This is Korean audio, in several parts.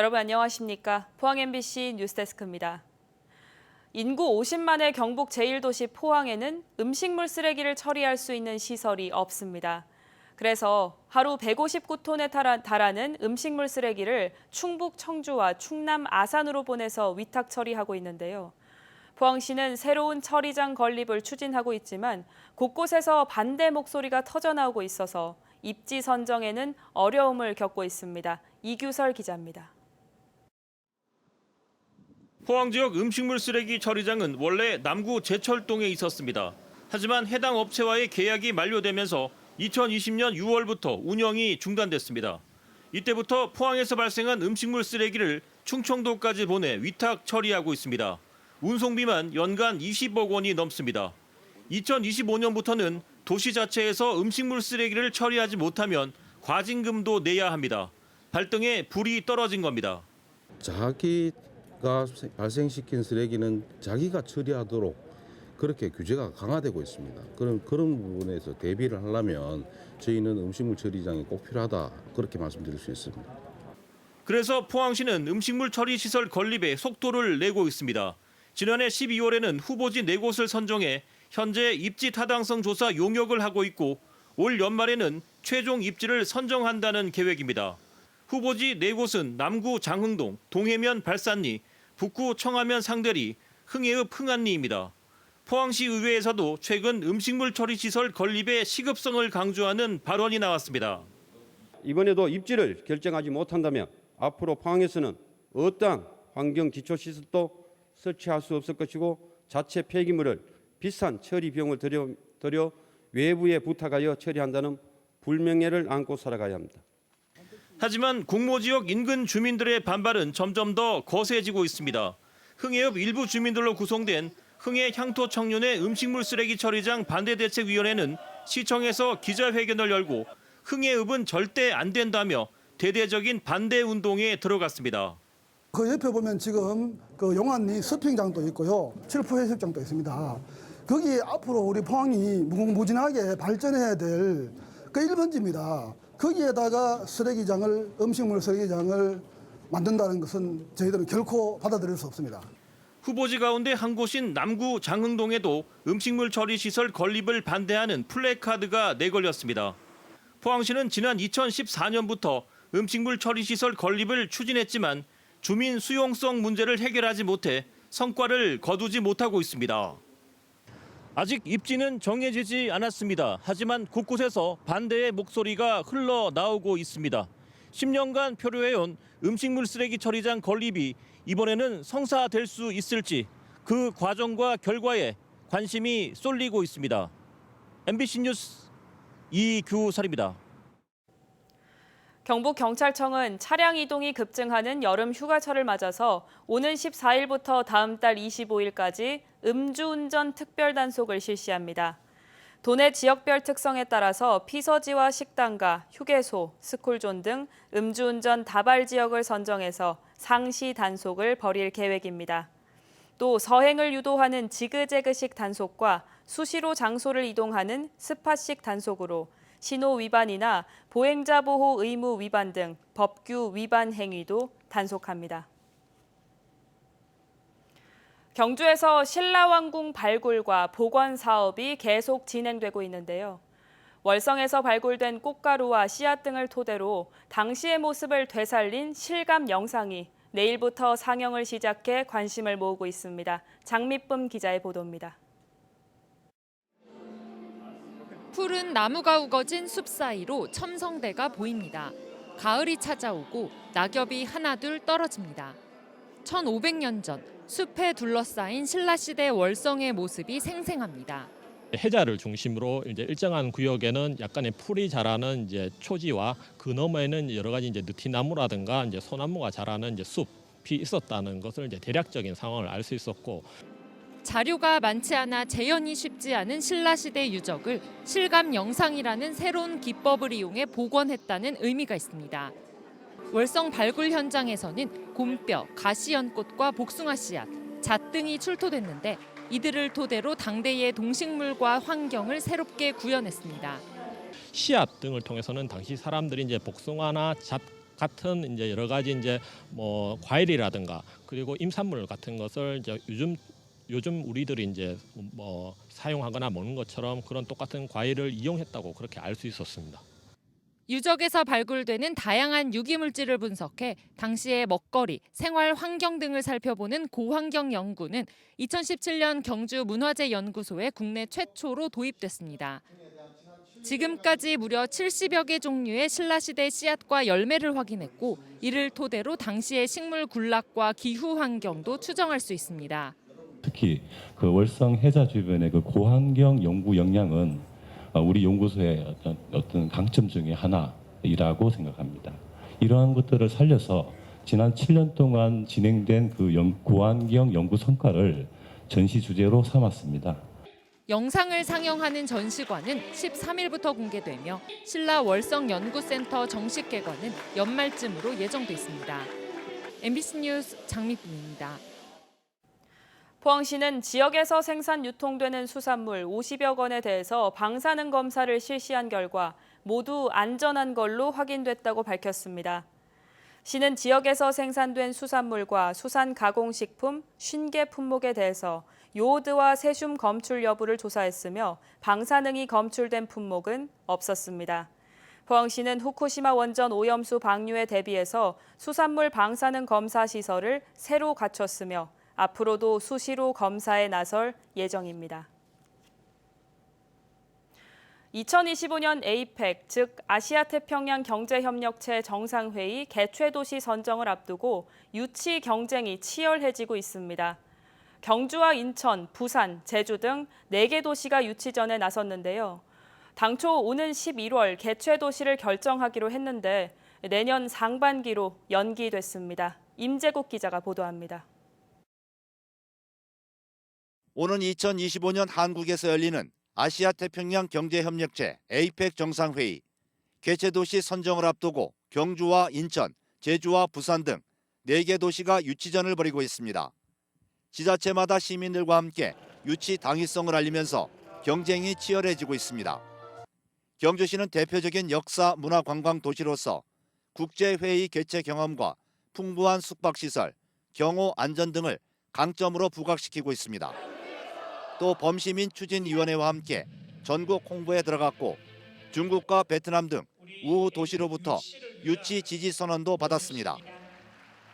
여러분 안녕하십니까? 포항 MBC 뉴스데스크입니다. 인구 50만의 경북 제1도시 포항에는 음식물 쓰레기를 처리할 수 있는 시설이 없습니다. 그래서 하루 159톤에 달하는 음식물 쓰레기를 충북 청주와 충남 아산으로 보내서 위탁 처리하고 있는데요. 포항시는 새로운 처리장 건립을 추진하고 있지만 곳곳에서 반대 목소리가 터져나오고 있어서 입지 선정에는 어려움을 겪고 있습니다. 이규설 기자입니다. 포항 지역 음식물 쓰레기 처리장은 원래 남구 제철동에 있었습니다. 하지만 해당 업체와의 계약이 만료되면서 2020년 6월부터 운영이 중단됐습니다. 이때부터 포항에서 발생한 음식물 쓰레기를 충청도까지 보내 위탁 처리하고 있습니다. 운송비만 연간 20억 원이 넘습니다. 2025년부터는 도시 자체에서 음식물 쓰레기를 처리하지 못하면 과징금도 내야 합니다. 발등에 불이 떨어진 겁니다. 자기가 발생시킨 쓰레기는 자기가 처리하도록 그렇게 규제가 강화되고 있습니다. 그런 부분에서 대비를 하려면 저희는 음식물 처리장이 꼭 필요하다 그렇게 말씀드릴 수 있습니다. 그래서 포항시는 음식물 처리 시설 건립에 속도를 내고 있습니다. 지난해 12월에는 후보지 4곳을 선정해 현재 입지 타당성 조사 용역을 하고 있고 올 연말에는 최종 입지를 선정한다는 계획입니다. 후보지 4곳은 남구 장흥동, 동해면 발산리, 북구 청하면 상대리, 흥해읍 흥안리입니다. 포항시 의회에서도 최근 음식물 처리 시설 건립의 시급성을 강조하는 발언이 나왔습니다. 이번에도 입지를 결정하지 못한다면 앞으로 포항에서는 어떠한 환경 기초 시설도 설치할 수 없을 것이고 자체 폐기물을 비싼 처리 비용을 들여 외부에 부탁하여 처리한다는 불명예를 안고 살아가야 합니다. 하지만 공모지역 인근 주민들의 반발은 점점 더 거세지고 있습니다. 흥해읍 일부 주민들로 구성된 흥해 향토청년의 음식물 쓰레기 처리장 반대대책위원회는 시청에서 기자회견을 열고 흥해읍은 절대 안 된다며 대대적인 반대 운동에 들어갔습니다. 그 옆에 보면 지금 그 용안리 서핑장도 있고요. 칠포 해수욕장도 있습니다. 거기 앞으로 우리 포항이 무궁무진하게 발전해야 될 그 1번지입니다. 거기에다가 음식물 쓰레기장을 만든다는 것은 저희들은 결코 받아들일 수 없습니다. 후보지 가운데 한 곳인 남구 장흥동에도 음식물 처리 시설 건립을 반대하는 플래카드가 내걸렸습니다. 포항시는 지난 2014년부터 음식물 처리 시설 건립을 추진했지만 주민 수용성 문제를 해결하지 못해 성과를 거두지 못하고 있습니다. 아직 입지는 정해지지 않았습니다. 하지만 곳곳에서 반대의 목소리가 흘러나오고 있습니다. 10년간 표류해온 음식물 쓰레기 처리장 건립이 이번에는 성사될 수 있을지 그 과정과 결과에 관심이 쏠리고 있습니다. MBC 뉴스 이규설입니다. 경북경찰청은 차량 이동이 급증하는 여름 휴가철을 맞아서 오는 14일부터 다음 달 25일까지 음주운전 특별단속을 실시합니다. 도내 지역별 특성에 따라서 피서지와 식당가, 휴게소, 스쿨존 등 음주운전 다발 지역을 선정해서 상시 단속을 벌일 계획입니다. 또 서행을 유도하는 지그재그식 단속과 수시로 장소를 이동하는 스팟식 단속으로 신호 위반이나 보행자 보호 의무 위반 등 법규 위반 행위도 단속합니다. 경주에서 신라왕궁 발굴과 복원 사업이 계속 진행되고 있는데요. 월성에서 발굴된 꽃가루와 씨앗 등을 토대로 당시의 모습을 되살린 실감 영상이 내일부터 상영을 시작해 관심을 모으고 있습니다. 장미쁨 기자의 보도입니다. 푸른 나무가 우거진 숲 사이로 첨성대가 보입니다. 가을이 찾아오고 낙엽이 하나둘 떨어집니다. 1500년 전 숲에 둘러싸인 신라시대 월성의 모습이 생생합니다. 해자를 중심으로 이제 일정한 구역에는 약간의 풀이 자라는 이제 초지와 그 너머에는 여러 가지 이제 느티나무라든가 이제 소나무가 자라는 이제 숲이 있었다는 것을 이제 대략적인 상황을 알 수 있었고. 자료가 많지 않아 재현이 쉽지 않은 신라시대 유적을 실감 영상이라는 새로운 기법을 이용해 복원했다는 의미가 있습니다. 월성 발굴 현장에서는 곰뼈, 가시연꽃과 복숭아 씨앗, 잣 등이 출토됐는데 이들을 토대로 당대의 동식물과 환경을 새롭게 구현했습니다. 씨앗 등을 통해서는 당시 사람들이 이제 복숭아나 잣 같은 이제 여러 가지 이제 뭐 과일이라든가 그리고 임산물 같은 것을 이제 요즘 우리들이 이제 뭐 사용하거나 먹는 것처럼 그런 똑같은 과일을 이용했다고 그렇게 알 수 있었습니다. 유적에서 발굴되는 다양한 유기물질을 분석해 당시의 먹거리, 생활 환경 등을 살펴보는 고환경 연구는 2017년 경주 문화재 연구소에 국내 최초로 도입됐습니다. 지금까지 무려 70여 개 종류의 신라시대 씨앗과 열매를 확인했고 이를 토대로 당시의 식물 군락과 기후 환경도 추정할 수 있습니다. 특히 그 월성 해자 주변의 그 고환경 연구 역량은 우리 연구소의 어떤 강점 중에 하나이라고 생각합니다. 이러한 것들을 살려서 지난 7년 동안 진행된 그 고환경 연구 성과를 전시 주제로 삼았습니다. 영상을 상영하는 전시관은 13일부터 공개되며 신라 월성 연구센터 정식 개관은 연말쯤으로 예정돼 있습니다. MBC 뉴스 장미쁨입니다. 포항시는 지역에서 생산 유통되는 수산물 50여 건에 대해서 방사능 검사를 실시한 결과 모두 안전한 걸로 확인됐다고 밝혔습니다. 시는 지역에서 생산된 수산물과 수산 가공식품 50개 품목에 대해서 요오드와 세슘 검출 여부를 조사했으며 방사능이 검출된 품목은 없었습니다. 포항시는 후쿠시마 원전 오염수 방류에 대비해서 수산물 방사능 검사 시설을 새로 갖췄으며 앞으로도 수시로 검사에 나설 예정입니다. 2025년 에이펙, 즉 아시아태평양 경제협력체 정상회의 개최도시 선정을 앞두고 유치 경쟁이 치열해지고 있습니다. 경주와 인천, 부산, 제주 등 4개 도시가 유치전에 나섰는데요. 당초 오는 11월 개최도시를 결정하기로 했는데 내년 상반기로 연기됐습니다. 임재국 기자가 보도합니다. 오는 2025년 한국에서 열리는 아시아태평양 경제협력체 에이펙 정상회의, 개최도시 선정을 앞두고 경주와 인천, 제주와 부산 등 4개 도시가 유치전을 벌이고 있습니다. 지자체마다 시민들과 함께 유치 당위성을 알리면서 경쟁이 치열해지고 있습니다. 경주시는 대표적인 역사 문화 관광 도시로서 국제회의 개최 경험과 풍부한 숙박시설, 경호 안전 등을 강점으로 부각시키고 있습니다. 또 범시민 추진위원회와 함께 전국 홍보에 들어갔고 중국과 베트남 등 우후 도시로부터 유치 지지 선언도 받았습니다.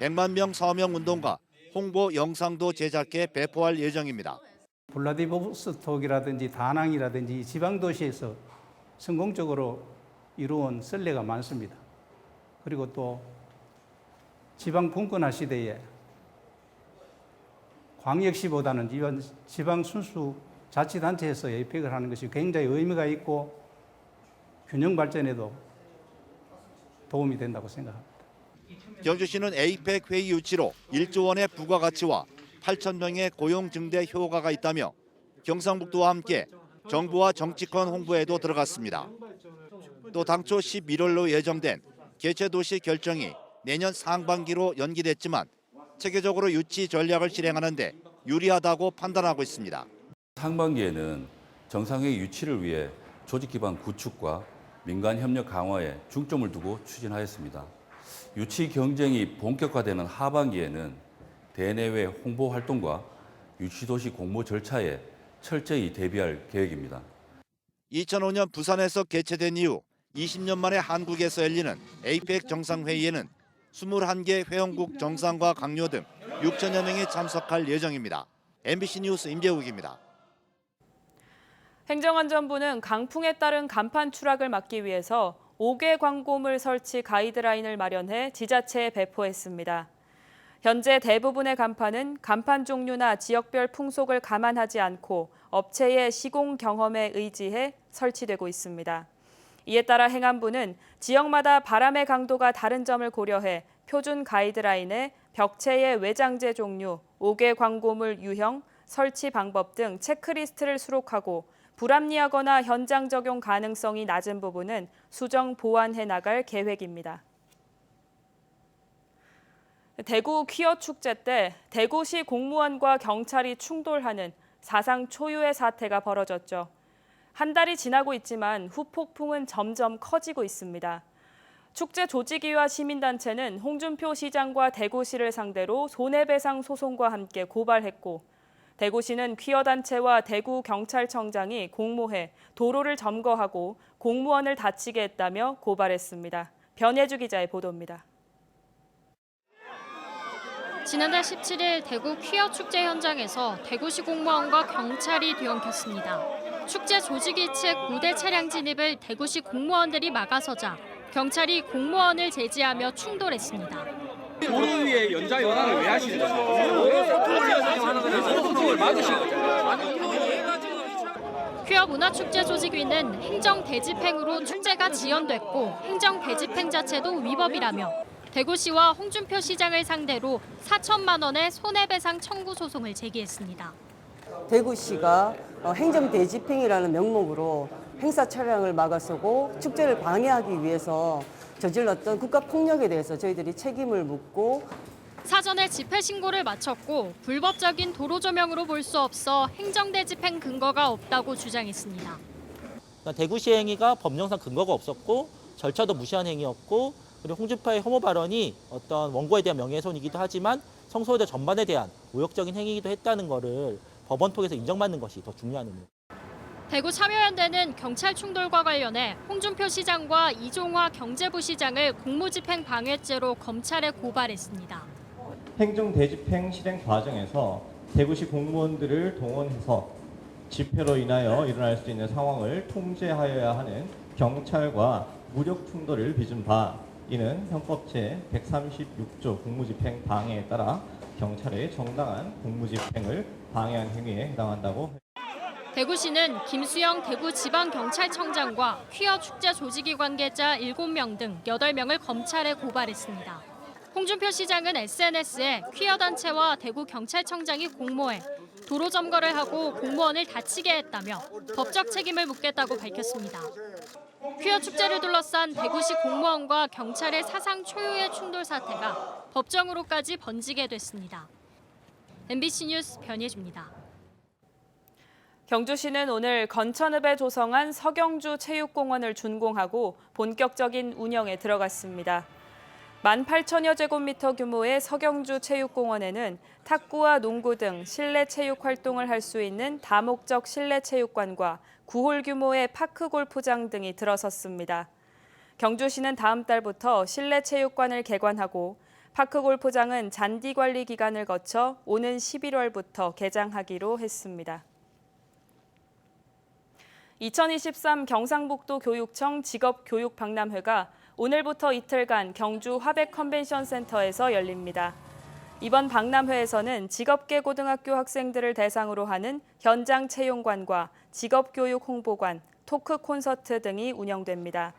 100만 명 서명 운동과 홍보 영상도 제작해 배포할 예정입니다. 블라디보스톡이라든지 다낭이라든지 지방도시에서 성공적으로 이루어온 선례가 많습니다. 그리고 또 지방 분권화 시대에 광역시보다는 지방 순수 자치단체에서 에이펙을 하는 것이 굉장히 의미가 있고 균형 발전에도 도움이 된다고 생각합니다. 경주시는 에이펙 회의 유치로 1조 원의 부가가치와 8천 명의 고용 증대 효과가 있다며 경상북도와 함께 정부와 정치권 홍보에도 들어갔습니다. 또 당초 11월로 예정된 개최도시 결정이 내년 상반기로 연기됐지만 체계적으로 유치 전략을 실행하는 데 유리하다고 판단하고 있습니다. 상반기에는 정상회의 유치를 위해 조직 기반 구축과 민간 협력 강화에 중점을 두고 추진하였습니다. 유치 경쟁이 본격화되는 하반기에는 대내외 홍보 활동과 유치도시 공모 절차에 철저히 대비할 계획입니다. 2005년 부산에서 개최된 이후 20년 만에 한국에서 열리는 에이펙 정상회의에는 21개 회원국 정상과 강요 등 6천여 명이 참석할 예정입니다. MBC 뉴스 임재욱입니다. 행정안전부는 강풍에 따른 간판 추락을 막기 위해서 5개 광고물 설치 가이드라인을 마련해 지자체에 배포했습니다. 현재 대부분의 간판은 간판 종류나 지역별 풍속을 감안하지 않고 업체의 시공 경험에 의지해 설치되고 있습니다. 이에 따라 행안부는 지역마다 바람의 강도가 다른 점을 고려해 표준 가이드라인에 벽체의 외장재 종류, 5개 광고물 유형, 설치 방법 등 체크리스트를 수록하고 불합리하거나 현장 적용 가능성이 낮은 부분은 수정 보완해 나갈 계획입니다. 대구 퀴어 축제 때 대구시 공무원과 경찰이 충돌하는 사상 초유의 사태가 벌어졌죠. 한 달이 지나고 있지만 후폭풍은 점점 커지고 있습니다. 축제 조직위와 시민단체는 홍준표 시장과 대구시를 상대로 손해배상 소송과 함께 고발했고, 대구시는 퀴어단체와 대구경찰청장이 공모해 도로를 점거하고 공무원을 다치게 했다며 고발했습니다. 변예주 기자의 보도입니다. 지난달 17일 대구 퀴어 축제 현장에서 대구시 공무원과 경찰이 뒤엉켰습니다. 축제 조직위 측 무대 차량 진입을 대구시 공무원들이 막아서자 경찰이 공무원을 제지하며 충돌했습니다. 도로 위에 연장 연항을 왜 하시는 거예요? 소통을 막으신 거죠. 퀴어 문화축제 조직위는 행정 대집행으로 축제가 지연됐고 행정 대집행 자체도 위법이라며 대구시와 홍준표 시장을 상대로 4천만 원의 손해배상 청구 소송을 제기했습니다. 대구시가 행정 대집행이라는 명목으로 행사 차량을 막아서고 축제를 방해하기 위해서 저질렀던 국가폭력에 대해서 저희들이 책임을 묻고 사전에 집회 신고를 마쳤고 불법적인 도로 조명으로 볼 수 없어 행정 대집행 근거가 없다고 주장했습니다. 대구시의 행위가 법령상 근거가 없었고 절차도 무시한 행위였고 그리고 홍준표의 혐오 발언이 어떤 원고에 대한 명예훼손이기도 하지만 성소유자 전반에 대한 모욕적인 행위이기도 했다는 것을 법원 통해서 인정받는 것이 더 중요한 의미입니다. 대구 참여연대는 경찰 충돌과 관련해 홍준표 시장과 이종화 경제부 시장을 공무집행 방해죄로 검찰에 고발했습니다. 행정 대집행 실행 과정에서 대구시 공무원들을 동원해서 집회로 인하여 일어날 수 있는 상황을 통제하여야 하는 경찰과 무력 충돌을 빚은 바 이는 형법 제 136조 공무집행 방해에 따라 경찰의 정당한 공무집행을 방해한 행위에 해당한다고. 대구시는 김수영 대구지방경찰청장과 퀴어 축제 조직위 관계자 7명 등 8명을 검찰에 고발했습니다. 홍준표 시장은 SNS에 퀴어 단체와 대구경찰청장이 공모해 도로 점거를 하고 공무원을 다치게 했다며 법적 책임을 묻겠다고 밝혔습니다. 퀴어 축제를 둘러싼 대구시 공무원과 경찰의 사상 초유의 충돌 사태가 법정으로까지 번지게 됐습니다. MBC 뉴스 변예주입니다. 경주시는 오늘 건천읍에 조성한 서경주 체육공원을 준공하고 본격적인 운영에 들어갔습니다. 18,000여 제곱미터 규모의 서경주 체육공원에는 탁구와 농구 등 실내 체육 활동을 할 수 있는 다목적 실내 체육관과 9홀 규모의 파크 골프장 등이 들어섰습니다. 경주시는 다음 달부터 실내 체육관을 개관하고 파크 골프장은 잔디 관리 기간을 거쳐 오는 11월부터 개장하기로 했습니다. 2023 경상북도 교육청 직업교육박람회가 오늘부터 이틀간 경주 화백 컨벤션 센터에서 열립니다. 이번 박람회에서는 직업계 고등학교 학생들을 대상으로 하는 현장 채용관과 직업교육 홍보관, 토크 콘서트 등이 운영됩니다.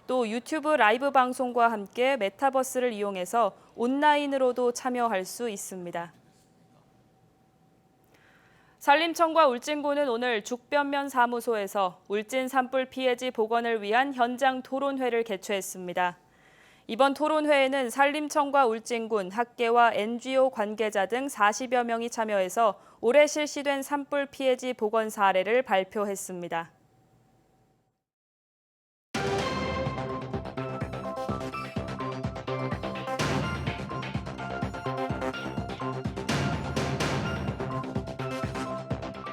또 유튜브 라이브 방송과 함께 메타버스를 이용해서 온라인으로도 참여할 수 있습니다. 산림청과 울진군은 오늘 죽변면 사무소에서 울진 산불 피해지 복원을 위한 현장 토론회를 개최했습니다. 이번 토론회에는 산림청과 울진군, 학계와 NGO 관계자 등 40여 명이 참여해서 올해 실시된 산불 피해지 복원 사례를 발표했습니다.